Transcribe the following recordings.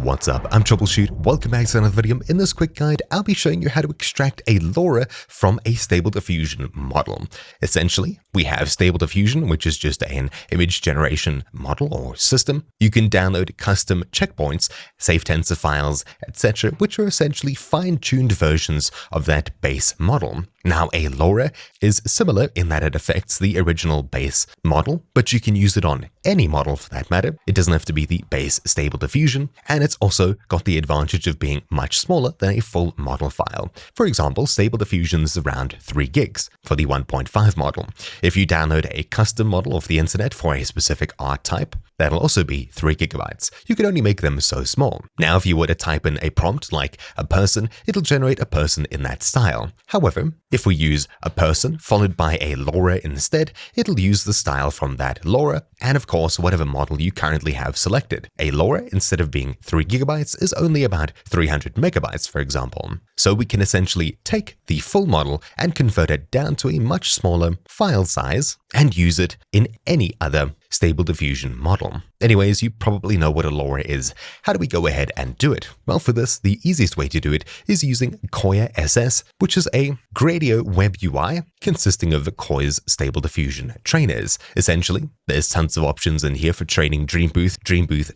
What's up? I'm Troubleshoot. Welcome back to another video. In this quick guide, I'll be showing you how to extract a LoRA from a Stable Diffusion model. Essentially, we have Stable Diffusion, which is just an image generation model or system. You can download custom checkpoints, save tensor files, etc., which are essentially fine-tuned versions of that base model. Now, a LoRA is similar in that it affects the original base model, but you can use it on any model for that matter. It doesn't have to be the base Stable Diffusion, and it's also got the advantage of being much smaller than a full model file. For example, Stable Diffusion is around 3 gigs for the 1.5 model. If you download a custom model off the internet for a specific art type, that'll also be 3 gigabytes. You can only make them so small. Now, if you were to type in a prompt like a person, it'll generate a person in that style. However, if we use a person followed by a LoRA instead, it'll use the style from that LoRA and of course whatever model you currently have selected. A LoRA, instead of being 3 gigabytes, is only about 300 megabytes, for example. So we can essentially take the full model and convert it down to a much smaller file size and use it in any other Stable Diffusion model. Anyways, you probably know what a LoRA is. How do we go ahead and do it? Well, for this, the easiest way to do it is using kohya.tc.ht, which is a Gradio web UI consisting of Kohya's Stable Diffusion trainers. Essentially, there's tons of options in here for training Dream Booth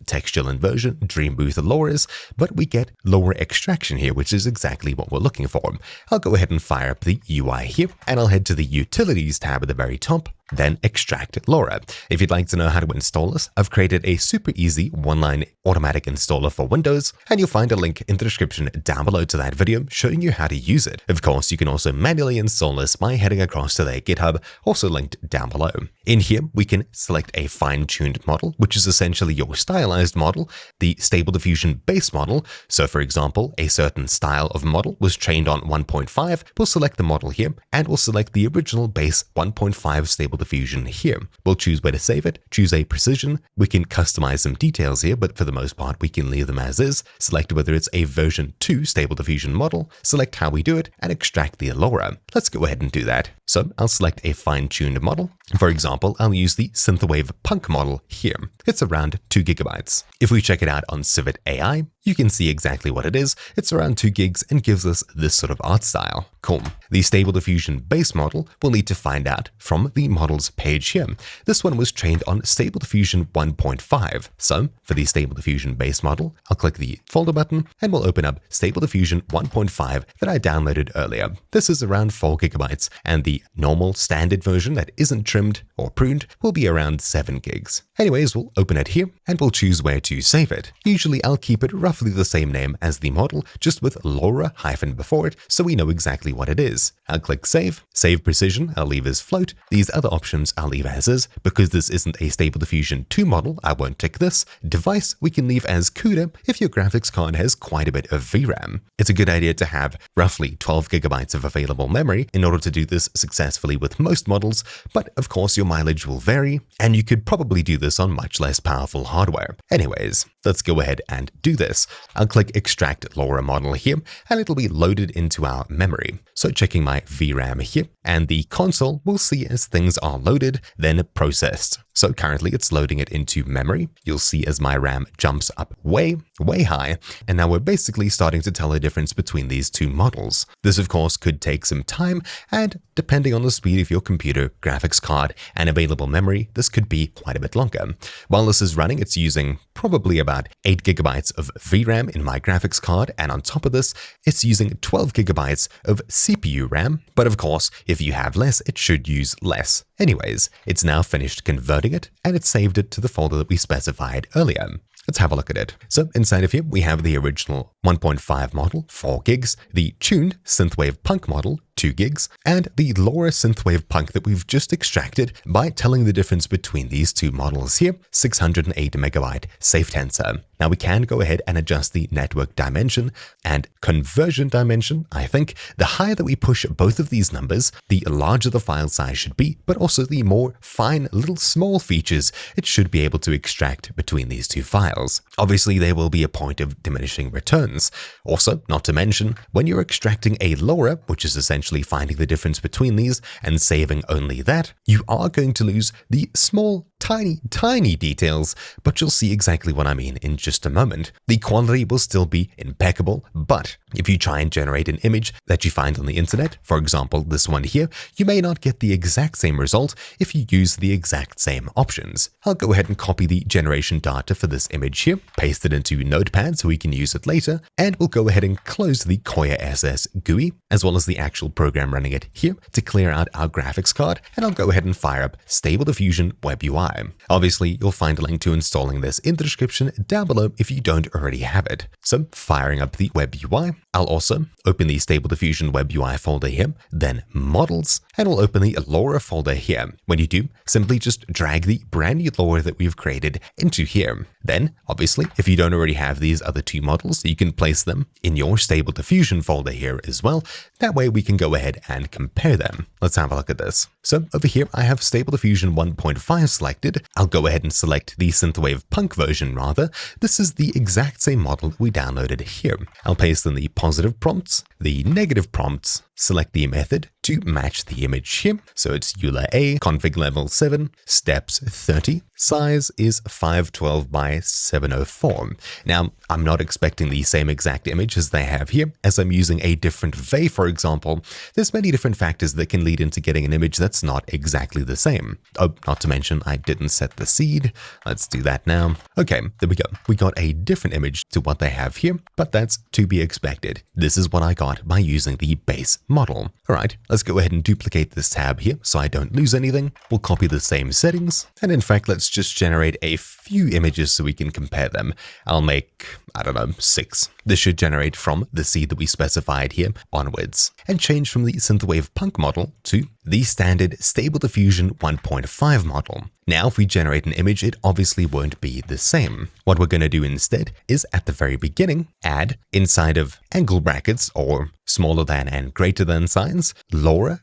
textual inversion, Dream Booth LoRAs, but we get LoRA extraction here, which is exactly what we're looking for. I'll go ahead and fire up the UI here, and I'll head to the Utilities tab at the very top, then Extract LoRA. If you'd like to know how to install this, I've created a super easy one-line automatic installer for Windows, and you'll find a link in the description down below to that video showing you how to use it. Of course, you can also manually install this by heading across to their GitHub, also linked down below. In here, we can select a fine-tuned model, which is essentially your stylized model, the Stable Diffusion base model. So for example, a certain style of model was trained on 1.5, we'll select the model here, and we'll select the original base 1.5 Stable Diffusion here. We'll choose where to save it, choose a precision. We can customize some details here, but for the most part, we can leave them as is. Select whether it's a version 2 Stable Diffusion model, select how we do it, and extract the LoRA. Let's go ahead and do that. So I'll select a fine-tuned model. For example, I'll use the Synthwave Punk model here. It's around 2 gigabytes. If we check it out on Civet AI, you can see exactly what it is. It's around 2 gigs and gives us this sort of art style. Cool. The Stable Diffusion base model we'll need to find out from the models page here. This one was trained on Stable Diffusion 1.5. So for the Stable Diffusion base model, I'll click the folder button and we'll open up Stable Diffusion 1.5 that I downloaded earlier. This is around 4 gigabytes and the normal standard version that isn't trimmed or pruned will be around 7 gigs. Anyways, we'll open it here and we'll choose where to save it. Usually I'll keep it roughly the same name as the model, just with LoRA hyphen before it, so we know exactly what it is. I'll click save. Save precision, I'll leave as float. These other options I'll leave as is. Because this isn't a Stable Diffusion 2 model, I won't tick this. Device, we can leave as CUDA if your graphics card has quite a bit of VRAM. It's a good idea to have roughly 12 gigabytes of available memory in order to do this successfully with most models, but of course your mileage will vary, and you could probably do this on much less powerful hardware. Anyways, let's go ahead and do this. I'll click Extract LoRA model here, and it'll be loaded into our memory. So checking my VRAM here, and the console will see as things are loaded, then processed. So currently it's loading it into memory. You'll see as my RAM jumps up way high, and now we're basically starting to tell the difference between these two models. This of course could take some time, and depending on the speed of your computer, graphics card, and available memory, this could be quite a bit longer. While this is running, it's using probably about 8 gigabytes of VRAM in my graphics card, and on top of this, it's using 12 gigabytes of CPU RAM, but of course, if you have less, it should use less. Anyways, it's now finished converting it, and it saved it to the folder that we specified earlier. Let's have a look at it. So inside of here, we have the original 1.5 model, 4 gigs, the tuned Synthwave Punk model, 2 gigs, and the LoRA Synthwave Punk that we've just extracted by telling the difference between these two models here, 608 megabyte safe tensor. Now we can go ahead and adjust the network dimension and conversion dimension. I think the higher that we push both of these numbers, the larger the file size should be, but also the more fine little small features it should be able to extract between these two files. Obviously, there will be a point of diminishing returns. Also, not to mention, when you're extracting a LoRA, which is essentially finding the difference between these and saving only that, you are going to lose the small tiny details, but you'll see exactly what I mean in just a moment. The quality will still be impeccable, but if you try and generate an image that you find on the internet, for example, this one here, you may not get the exact same result if you use the exact same options. I'll go ahead and copy the generation data for this image here, paste it into Notepad so we can use it later, and we'll go ahead and close the kohya.tc GUI, as well as the actual program running it here to clear out our graphics card, and I'll go ahead and fire up Stable Diffusion Web UI. Obviously, you'll find a link to installing this in the description down below if you don't already have it. So, firing up the Web UI, I'll also open the Stable Diffusion Web UI folder here, then Models, and we'll open the LoRA folder here. When you do, simply just drag the brand new LoRA that we've created into here. Then, obviously, if you don't already have these other two models, you can place them in your Stable Diffusion folder here as well. That way we can go ahead and compare them. Let's have a look at this. So over here, I have Stable Diffusion 1.5 selected. I'll go ahead and select the Synthwave Punk version rather. This is the exact same model we downloaded here. I'll paste in the positive prompts, the negative prompts, select the method to match the image here. So it's EULA A, config level 7, steps 30, size is 512 by 704. Now, I'm not expecting the same exact image as they have here, as I'm using a different VAE, for example. There's many different factors that can lead into getting an image that's not exactly the same. Oh, not to mention I didn't set the seed. Let's do that now. Okay, there we go. We got a different image to what they have here, but that's to be expected. This is what I got by using the base model. All right, let's go ahead and duplicate this tab here so I don't lose anything. We'll copy the same settings, and in fact, let's just generate a few images so we can compare them. I'll make, I don't know, 6. This should generate from the seed that we specified here onwards, and change from the Synthwave Punk model to the standard Stable Diffusion 1.5 model. Now, if we generate an image, it obviously won't be the same. What we're going to do instead is at the very beginning, add inside of angle brackets or smaller than and greater than signs, LoRA,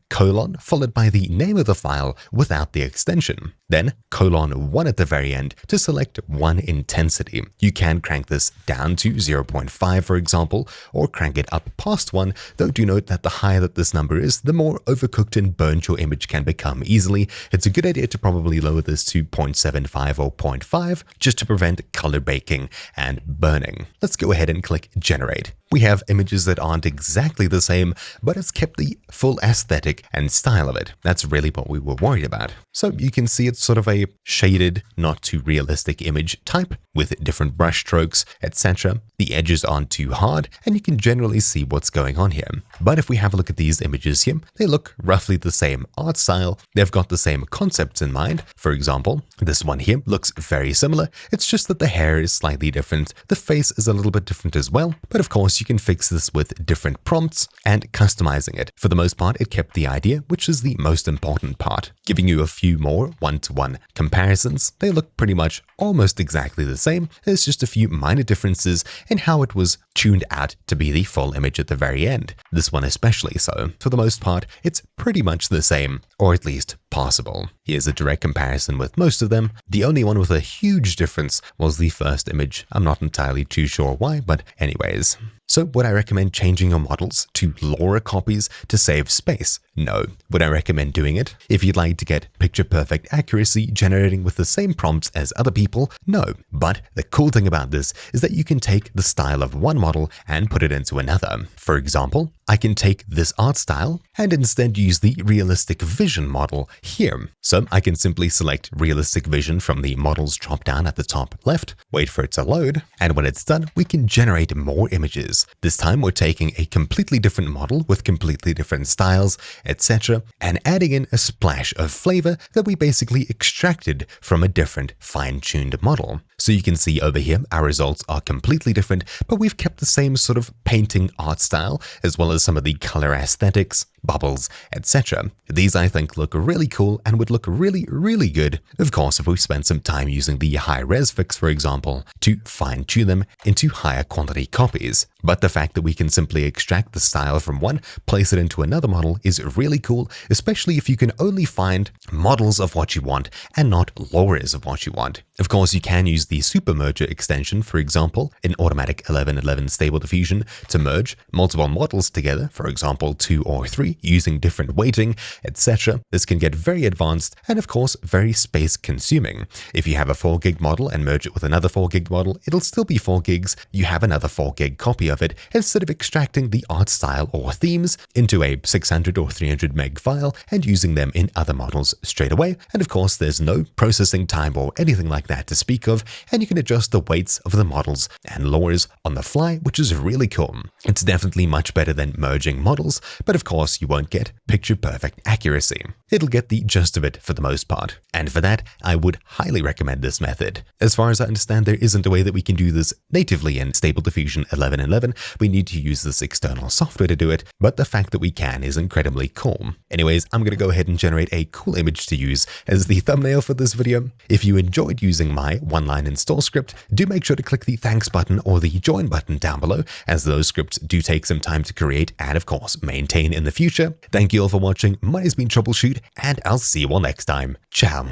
followed by the name of the file without the extension. Then :1 at the very end to select 1 intensity. You can crank this down to 0.5, for example, or crank it up past 1, though do note that the higher that this number is, the more overcooked and burnt your image can become easily. It's a good idea to probably lower this to 0.75 or 0.5, just to prevent color baking and burning. Let's go ahead and click Generate. We have images that aren't exactly the same, but it's kept the full aesthetic and style of it. That's really what we were worried about. So you can see it's sort of a shaded, not too realistic image type with different brush strokes, etc. The edges aren't too hard, and you can generally see what's going on here. But if we have a look at these images here, they look roughly the same art style. They've got the same concepts in mind. For example, this one here looks very similar. It's just that the hair is slightly different. The face is a little bit different as well. But of course, you can fix this with different prompts and customizing it. For the most part, it kept the idea, which is the most important part. Giving you a few more one-to-one comparisons. They look pretty much almost exactly the same. There's just a few minor differences in how it was tuned out to be the full image at the very end. This one especially so. For the most part, it's pretty much the same, or at least possible. Here's a direct comparison with most of them. The only one with a huge difference was the first image. I'm not entirely too sure why, but anyways. So would I recommend changing your models to LoRA copies to save space? No. Would I recommend doing it? If you'd like to get picture-perfect accuracy generating with the same prompts as other people? No. But the cool thing about this is that you can take the style of one model and put it into another. For example, I can take this art style and instead use the Realistic Vision model here. So I can simply select Realistic Vision from the models drop-down at the top left, wait for it to load, and when it's done, we can generate more images. This time we're taking a completely different model with completely different styles, etc., and adding in a splash of flavor that we basically extracted from a different fine-tuned model. So you can see over here, our results are completely different, but we've kept the same sort of painting art style, as well as some of the color aesthetics, bubbles, etc. These I think look really cool and would look really good, of course, if we spent some time using the high-res fix, for example, to fine-tune them into higher quality copies. But the fact that we can simply extract the style from one, place it into another model is really cool, especially if you can only find models of what you want and not LoRAs of what you want. Of course, you can use the Super Merger extension, for example, in Automatic 1111 Stable Diffusion to merge multiple models together, for example, 2 or 3, memory using different weighting, etc. This can get very advanced and of course very space consuming. If you have a 4 gig model and merge it with another 4 gig model, it'll still be 4 gigs. You have another 4 gig copy of it instead of extracting the art style or themes into a 600 or 300 meg file and using them in other models straight away. And of course, there's no processing time or anything like that to speak of, and you can adjust the weights of the models and LoRAs on the fly, which is really cool. It's definitely much better than merging models, but of course you won't get picture-perfect accuracy. It'll get the gist of it for the most part, and for that, I would highly recommend this method. As far as I understand, there isn't a way that we can do this natively in Stable Diffusion 11.11. We need to use this external software to do it, but the fact that we can is incredibly cool. Anyways, I'm going to go ahead and generate a cool image to use as the thumbnail for this video. If you enjoyed using my one-line install script, do make sure to click the thanks button or the join button down below, as those scripts do take some time to create and of course maintain in the future. Thank you all for watching. My name's been Troubleshoot, and I'll see you all next time. Ciao.